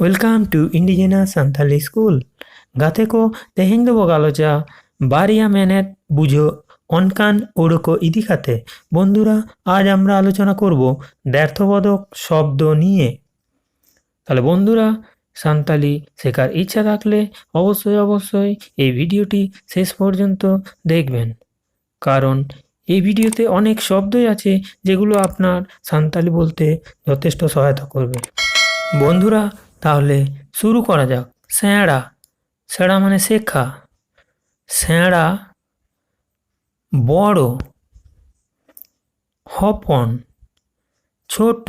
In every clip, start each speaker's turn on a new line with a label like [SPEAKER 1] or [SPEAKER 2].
[SPEAKER 1] Welcome to Indigenous Santali School. Gate ko teheng do galocha Baria মেনেট বুঝো অনকান ওড়কো ইদিকাতে। বন্ধুরা, আজ আমরা আলোচনা করব দ্ব্যর্থবোধক শব্দ নিয়ে। তাহলে বন্ধুরা, সান্তালি শেখার ইচ্ছা থাকলে অবশ্যই এই ভিডিওটি শেষ পর্যন্ত দেখবেন, কারণ এই ভিডিওতে অনেক শব্দই আছে যেগুলো আপনার সান্তালি বলতে যথেষ্ট সহায়তা করবে। বন্ধুরা, তাহলে শুরু করা যাক। স্যাঁড়া। স্যাঁড়া মানে শেখা। স্যাঁড়া বড়। হপন ছোট।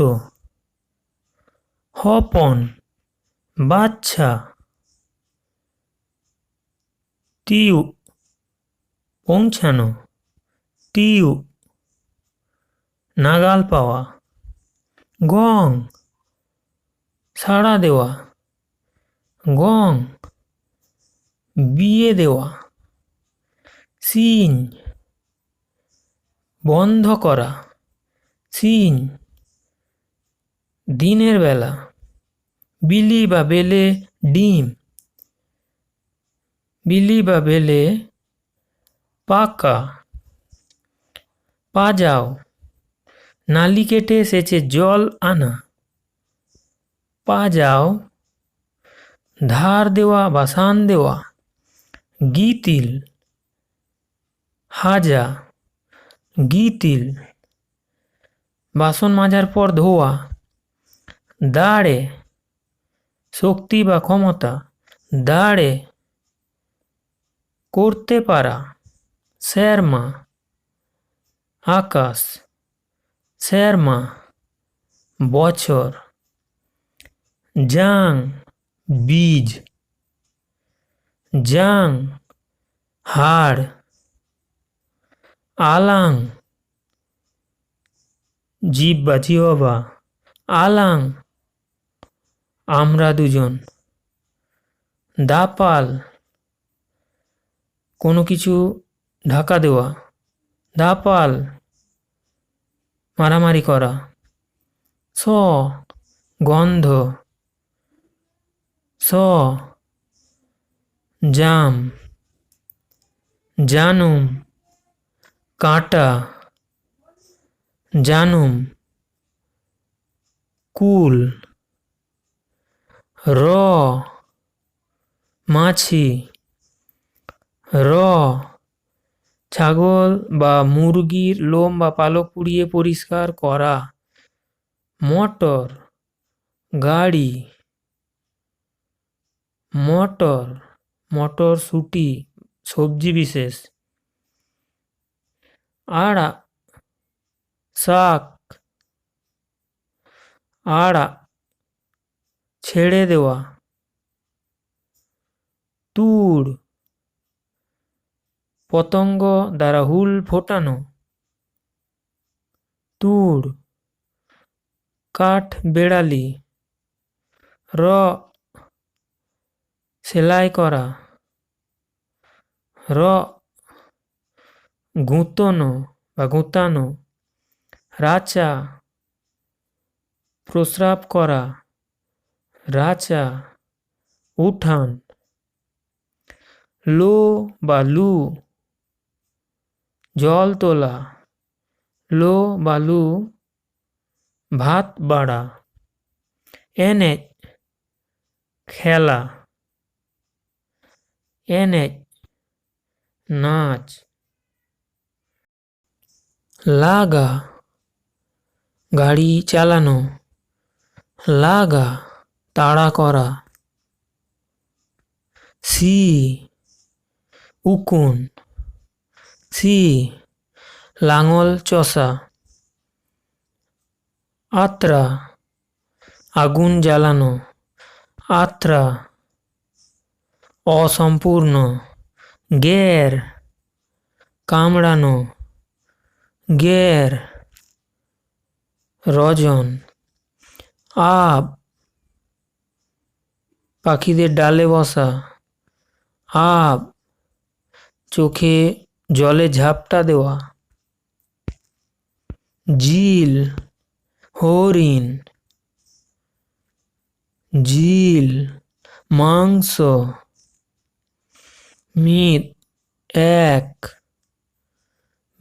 [SPEAKER 1] হপন বাচ্চা। টিউ পৌঁছানো। টিউ নাগাল পাওয়া। গং সাড়া দেওয়া। গং বিয়ে দেওয়া। সিন বন্ধ করা। সিন দিনের বেলা। বিলি বা বেলে ডিম। বিলি বা বেলে পাকা। পাজাও নালি কেটে সেচে জল আনা। পাজাও ধার দেওয়া বা শান দেওয়া। গিতিল হাজা। গিতিল বাসন মাজার পর ধোয়া। দাঁড়ে শক্তি বা ক্ষমতা। দাঁড়ে করতে পারা। শ্যারমা আকাশ। শ্যারমা বছর। জাং বীজ। জাং হাড়। আলাং জীব বা জিহবা। আলাং আমরা দুজন। দাপাল কোনো কিছু ঢাকা দেওয়া। দাপাল মারামারি করা। স গন্ধ। স জাম। জানুম কাঁটা। জানুম কুল। র মাছি। র ছাগল বা মুরগির লোম বা পালক পুড়িয়ে পরিষ্কার করা। মটর গাড়ি। মটর মটরশুঁটি সবজি বিশেষ। আড়া শাক। আড়া ছেড়ে দেওয়া। তুড় পতঙ্গ দ্বারা হুল ফোটানো। তুড় কাঠ বেড়ালি। র সেলাই করা। র গুঁতনো বা গুঁতানো। রাচা প্রস্রাব করা। রাচা উঠান। লো বা লু জল তোলা। লো বা লু ভাত বাড়া। এনে খেলা। এনে নাচ। লাগা গাড়ি চালানো। লাগা তাড়া করা। সি উকুন। সি লাঙল চষা। আত্রা আগুন জ্বালানো। আত্রা অসম্পূর্ণ। গের কামড়ানো। গের রজন। আব পাখিদের ডালে বসা। আব চোখে জলে ঝাপটা দেওয়া। জিল হরিণ। ঝিল, মাংস, মিত, এক,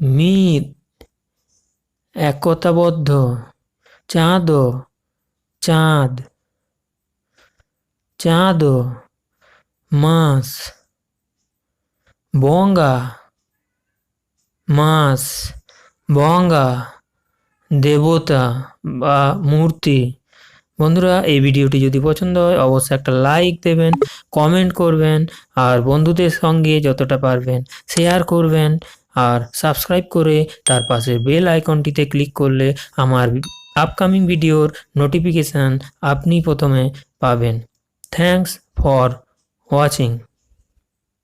[SPEAKER 1] মিত, একতাবদ্ধ, চাঁদো, চাঁদ, চাঁদো, মাছ, বঙ্গা, মাছ, বঙ্গা, দেবতা বা মূর্তি। বন্ধুরা, এই ভিডিওটি যদি পছন্দ হয় অবশ্যই একটা লাইক দেবেন, কমেন্ট করবেন, আর বন্ধুদের সঙ্গে যতটা পারবেন শেয়ার করবেন, আর সাবস্ক্রাইব করে তার পাশে বেল আইকনটিতে ক্লিক করলে আমার আপকামিং ভিডিওর নোটিফিকেশান আপনি প্রথমে পাবেন। Thanks for watching.